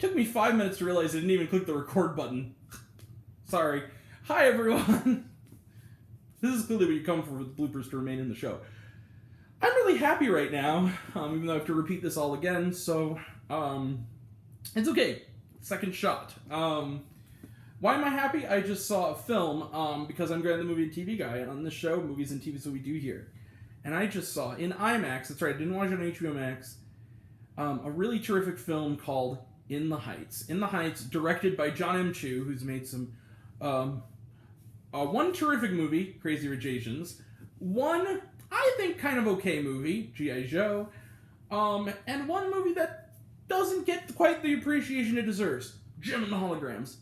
Took me 5 minutes to realize I didn't even click the record button. Sorry. Hi, everyone. This is clearly what you come for the bloopers to remain in the show. I'm really happy right now, even though I have to repeat this all again, so, it's okay. Second shot. Why am I happy? I just saw a film, because I'm the movie and TV guy, and on this show, movies and TV is what we do here. And I just saw, in IMAX, that's right, I didn't watch it on HBO Max, a really terrific film called In the Heights. In the Heights, directed by John M. Chu, who's made some, one terrific movie, Crazy Rich Asians, one, I think, kind of okay movie, G.I. Joe, and one movie that doesn't get quite the appreciation it deserves, Jim and the Holograms.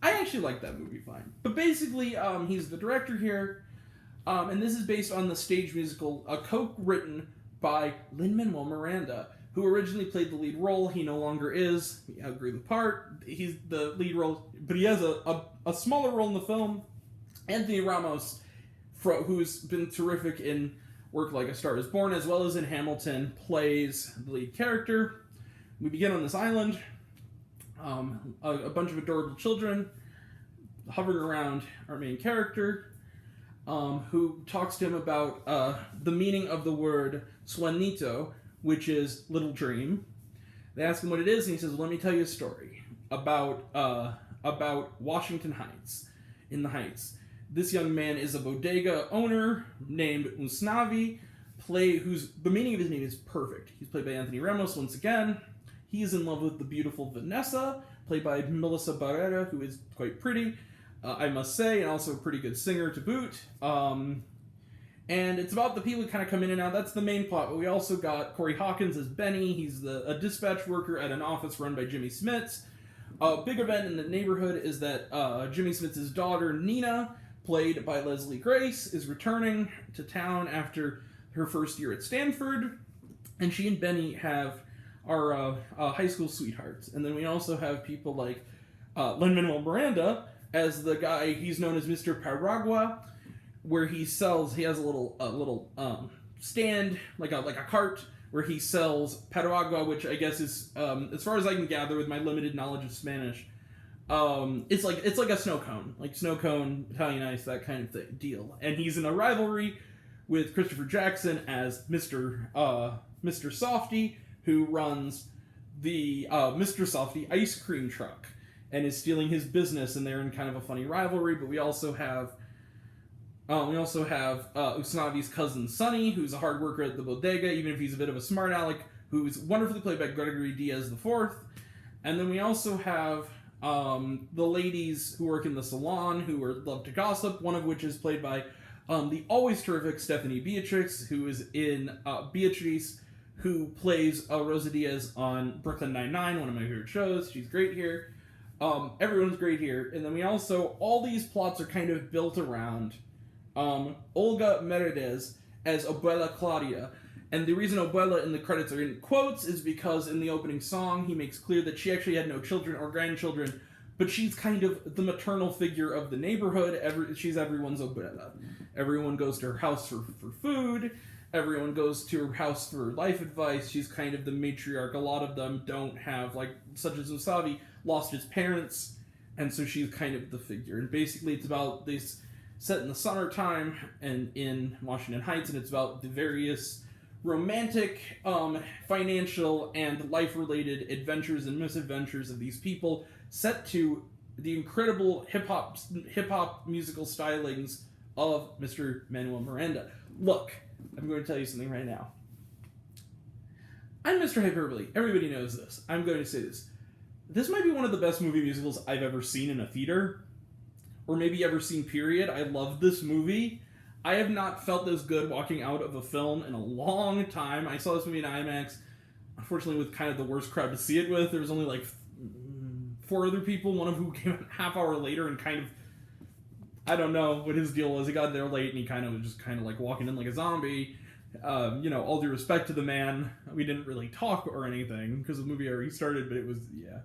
I actually like that movie fine. But basically, he's the director here, and this is based on the stage musical, co-written by Lin-Manuel Miranda, who originally played the lead role. He no longer is. He outgrew the part. He's the lead role, but he has a smaller role in the film. Anthony Ramos, who's been terrific in work like A Star Is Born, as well as in Hamilton, plays the lead character. We begin on this island. A bunch of adorable children hovering around our main character, who talks to him about the meaning of the word sueñito, which is little dream. They ask him what it is, and he says, well, let me tell you a story about Washington Heights, in the Heights. This young man is a bodega owner named Usnavi, whose the meaning of his name is perfect. He's played by Anthony Ramos once again. He is in love with the beautiful Vanessa, played by Melissa Barrera, who is quite pretty, I must say, and also a pretty good singer to boot. And it's about the people who kind of come in and out. That's the main plot. But we also got Corey Hawkins as Benny. He's a dispatch worker at an office run by Jimmy Smits. A big event in the neighborhood is that Jimmy Smits' daughter, Nina, played by Leslie Grace, is returning to town after her first year at Stanford. And she and Benny are high school sweethearts. And then we also have people like Lin-Manuel Miranda as the guy, he's known as Mr. Paragua, where he has a little stand, like a cart, where he sells Paragua, which I guess is, as far as I can gather with my limited knowledge of Spanish, it's like a snow cone, Italian ice, that kind of deal. And he's in a rivalry with Christopher Jackson as Mr. Softy, who runs the Mr. Softy ice cream truck and is stealing his business, and they're in kind of a funny rivalry. But we also have Usnavi's cousin Sonny, who's a hard worker at the bodega, even if he's a bit of a smart aleck, who's wonderfully played by Gregory Diaz IV. And then we also have the ladies who work in the salon, who love to gossip, one of which is played by the always terrific Stephanie Beatrix, who is in Beatrice, who plays Rosa Diaz on Brooklyn Nine-Nine, one of my favorite shows. She's great here. Everyone's great here. And then we also, all these plots are kind of built around Olga Mercedes as Abuela Claudia. And the reason Abuela in the credits are in quotes is because in the opening song, he makes clear that she actually had no children or grandchildren, but she's kind of the maternal figure of the neighborhood. She's everyone's Abuela. Everyone goes to her house for food. Everyone goes to her house for life advice. She's kind of the matriarch. A lot of them don't have, such as Usavi, lost his parents, and so she's kind of the figure. And basically it's about this set in the summertime and in Washington Heights, and it's about the various romantic, financial, and life-related adventures and misadventures of these people, set to the incredible hip-hop musical stylings of Mr. Manuel Miranda. Look, I'm going to tell you something right now. I'm Mr. Hyperbole. Everybody knows this. I'm going to say this. This might be one of the best movie musicals I've ever seen in a theater, or maybe ever seen, period. I love this movie. I have not felt this good walking out of a film in a long time. I saw this movie in IMAX, unfortunately with kind of the worst crowd to see it with. There was only 4 other people, one of who came a half hour later and kind of, I don't know what his deal was. He got there late and he kind of was just walking in like a zombie. All due respect to the man, we didn't really talk or anything because the movie already started, but it was, yeah.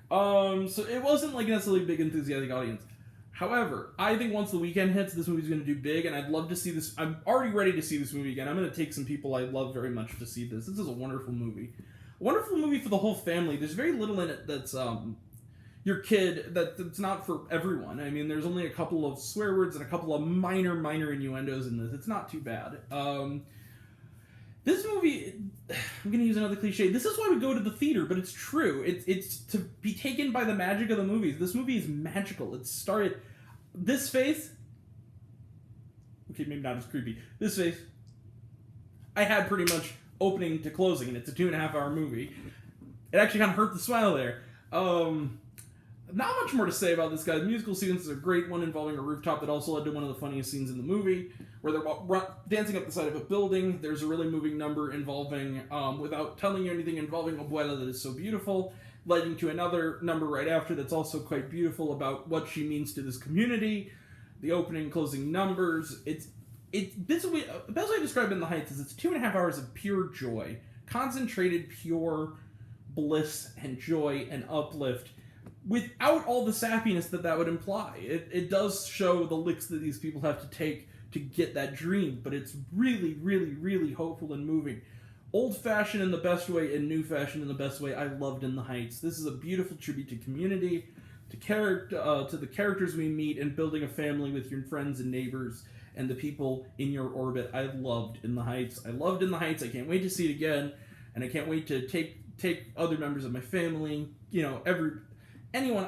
So it wasn't necessarily a big enthusiastic audience. However, I think once the weekend hits, this movie's going to do big, and I'd love to see this. I'm already ready to see this movie again. I'm going to take some people I love very much to see this. This is a wonderful movie. wonderful movie for the whole family. There's very little in it that's your kid, that's not for everyone. I mean, there's only a couple of swear words and a couple of minor innuendos in this. It's not too bad. This movie, I'm going to use another cliche. This is why we go to the theater, but it's true. It's to be taken by the magic of the movies. This movie is magical. It started... This face... Okay, maybe not as creepy. This face... I had pretty much opening to closing, and it's a 2.5-hour movie. It actually kind of hurt the smile there. Not much more to say about this guy. The musical sequence is a great one involving a rooftop that also led to one of the funniest scenes in the movie, where they're dancing up the side of a building. There's a really moving number involving, without telling you anything, involving Abuela that is so beautiful, leading to another number right after that's also quite beautiful about what she means to this community. The opening and closing numbers. The best way to describe it in the Heights is it's 2.5 hours of pure joy. Concentrated, pure bliss and joy and uplift, without all the sappiness that would imply. It does show the licks that these people have to take to get that dream, but it's really hopeful and moving. Old-fashioned in the best way and new-fashioned in the best way. I loved In the Heights. This is a beautiful tribute to community, to the characters we meet, and building a family with your friends and neighbors and the people in your orbit. I loved In the Heights. I loved In the Heights. I can't wait to see it again, and I can't wait to take other members of my family, anyone.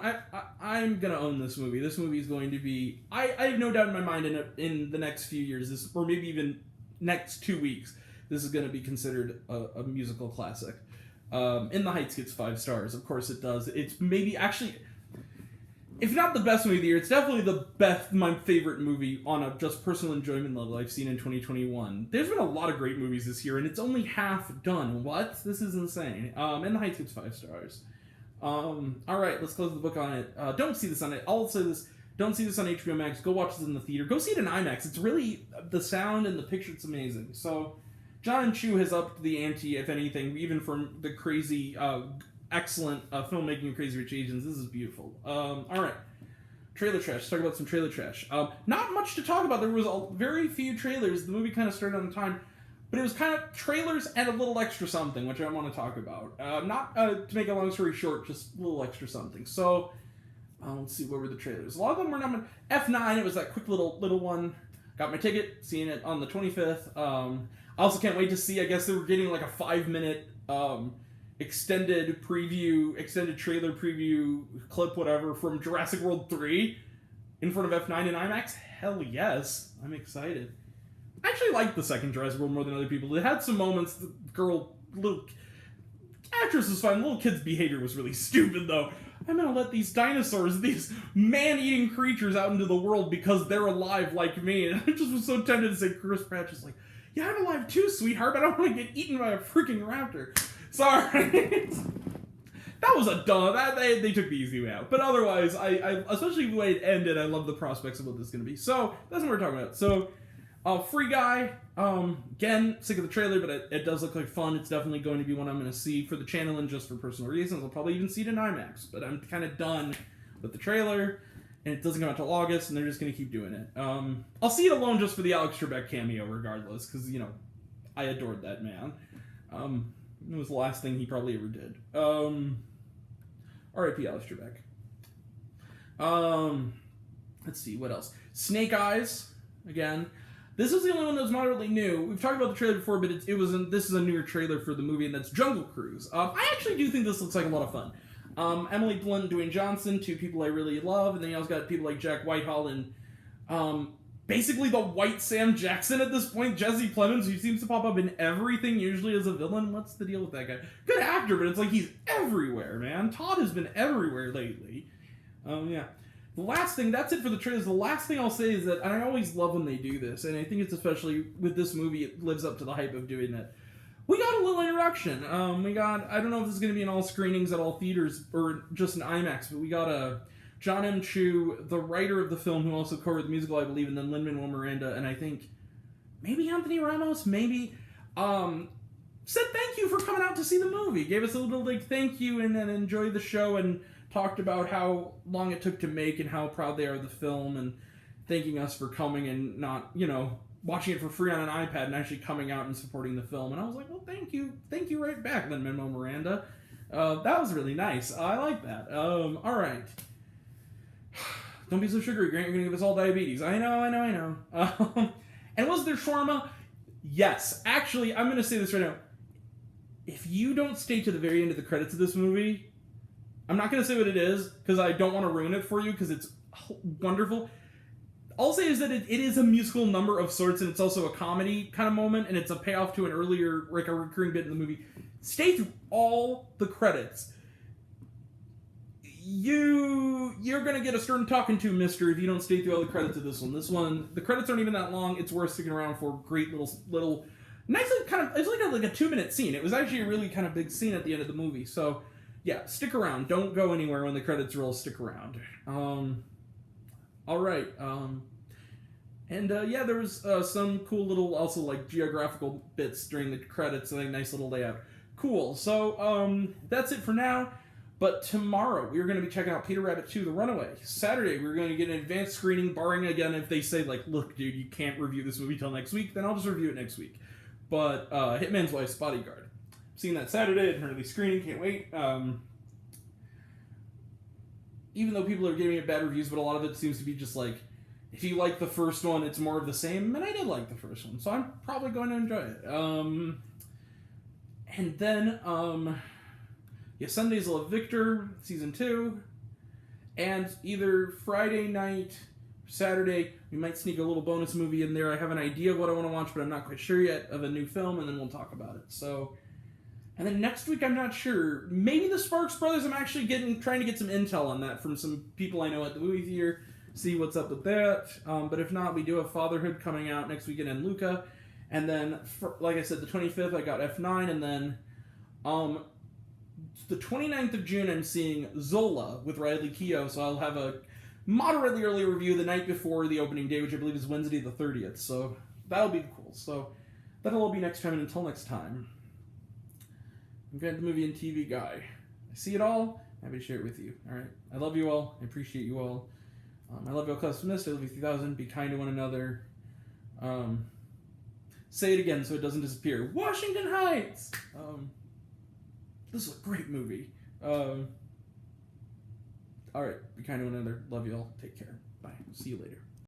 I'm gonna own this movie. This movie is going to be... I have no doubt in my mind in the next few years, or maybe even next 2 weeks, this is going to be considered a musical classic. In the Heights gets 5 stars. Of course it does. It's maybe actually, if not the best movie of the year, it's definitely my favorite movie on a just personal enjoyment level I've seen in 2021. There's been a lot of great movies this year, and it's only half done. What? This is insane. In the Heights gets 5 stars. Alright, let's close the book on it. Don't see this on it. I'll say this. Don't see this on HBO Max. Go watch this in the theater. Go see it in IMAX. It's really... The sound and the picture, it's amazing. So, John Chu has upped the ante, if anything, even from the crazy, excellent filmmaking of Crazy Rich Asians. This is beautiful. Alright. Trailer trash. Let's talk about some trailer trash. Not much to talk about. There was very few trailers. The movie kind of started on time. But it was kind of trailers and a little extra something, which I want to talk about. Not to make a long story short, just a little extra something. So, let's see, what were the trailers? A lot of them were not... F9, it was that quick little one. Got my ticket, seeing it on the 25th. I also can't wait to see, I guess they were getting like a 5-minute extended trailer preview clip, whatever, from Jurassic World 3 in front of F9 in IMAX. Hell yes. I'm excited. I actually liked the second Jurassic World more than other people. It had some moments. The little actress was fine. Little kid's behavior was really stupid, though. I'm gonna let these dinosaurs, these man-eating creatures, out into the world because they're alive like me. And I just was so tempted to say, Chris Pratt just like, yeah, I'm alive too, sweetheart, but I don't want to get eaten by a freaking raptor. Sorry. That was a dumb... They took the easy way out. But otherwise, I especially the way it ended, I love the prospects of what this is going to be. So, that's what we're talking about. So... Free Guy, again, sick of the trailer, but it does look like fun. It's definitely going to be one I'm going to see for the channel and just for personal reasons. I'll probably even see it in IMAX, but I'm kind of done with the trailer, and it doesn't come out till August, and they're just going to keep doing it. I'll see it alone just for the Alex Trebek cameo, regardless, because, I adored that man. It was the last thing he probably ever did. R.I.P. Alex Trebek. Let's see, what else? Snake Eyes, again. This is the only one that was moderately new. We've talked about the trailer before, but this is a newer trailer for the movie, and that's Jungle Cruise. I actually do think this looks like a lot of fun. Emily Blunt, Dwayne Johnson, 2 people I really love, and then you also got people like Jack Whitehall and basically the white Sam Jackson at this point, Jesse Plemons, who seems to pop up in everything, usually as a villain. What's the deal with that guy? Good actor, but it's like he's everywhere, man. Todd has been everywhere lately. Yeah. The last thing, that's it for the trailers. The last thing I'll say is that, and I always love when they do this, and I think it's especially with this movie, it lives up to the hype of doing it. We got a little introduction. I don't know if this is going to be in all screenings at all theaters or just in IMAX, but we got John M. Chu, the writer of the film, who also co-wrote the musical, I believe, and then Lin-Manuel Miranda, and I think maybe Anthony Ramos, maybe, said thank you for coming out to see the movie. Gave us a little thank you and then enjoyed the show and talked about how long it took to make and how proud they are of the film and thanking us for coming and not, watching it for free on an iPad and actually coming out and supporting the film. And I was like, well, thank you right back, Lin-Manuel Miranda. That was really nice. I like that. All right. Don't be so sugary, Grant. You're going to give us all diabetes. I know. And was there shawarma? Yes. Actually, I'm going to say this right now. If you don't stay to the very end of the credits of this movie, I'm not going to say what it is, because I don't want to ruin it for you, because it's wonderful. All I'll say is that it is a musical number of sorts, and it's also a comedy kind of moment, and it's a payoff to an earlier, like a recurring bit in the movie. Stay through all the credits. You're gonna get a stern talking to, mister, if you don't stay through all the credits of this one. This one, the credits aren't even that long. It's worth sticking around for. Great little nice kind of, it's like a 2-minute scene. It was actually a really kind of big scene at the end of the movie. So yeah, stick around. Don't go anywhere when the credits roll. Stick around. All right. Yeah, there was some cool little also like geographical bits during the credits. Like nice little layout. Cool. So that's it for now. But tomorrow, we're going to be checking out Peter Rabbit 2, The Runaway. Saturday, we're going to get an advanced screening, barring, again, if they say, like, look, dude, you can't review this movie till next week, then I'll just review it next week. But Hitman's Wife's Bodyguard. Seeing that Saturday, an early screening, can't wait. Even though people are giving it bad reviews, but a lot of it seems to be just like, if you like the first one, it's more of the same, and I did like the first one, so I'm probably going to enjoy it. And then, Sundays will have Victor, Season 2, and either Friday night, Saturday, we might sneak a little bonus movie in there. I have an idea of what I want to watch, but I'm not quite sure yet, of a new film, and then we'll talk about it. So, and then next week, I'm not sure. Maybe the Sparks Brothers, I'm actually trying to get some intel on that from some people I know at the movie theater, see what's up with that. But if not, we do have Fatherhood coming out next weekend in Luca. And then, like I said, the 25th, I got F9, and then the 29th of June, I'm seeing Zola with Riley Keough, so I'll have a moderately early review the night before the opening day, which I believe is Wednesday the 30th, so that'll be cool. So that'll all be next time, and until next time, I'm Grant, the movie and TV guy. I see it all, happy to share it with you. Alright, I love you all, I appreciate you all. I love you all, Customist, I love you 3000, be kind to one another. Say it again so it doesn't disappear. Washington Heights! This is a great movie. Alright, be kind to one another. Love you all. Take care. Bye. See you later.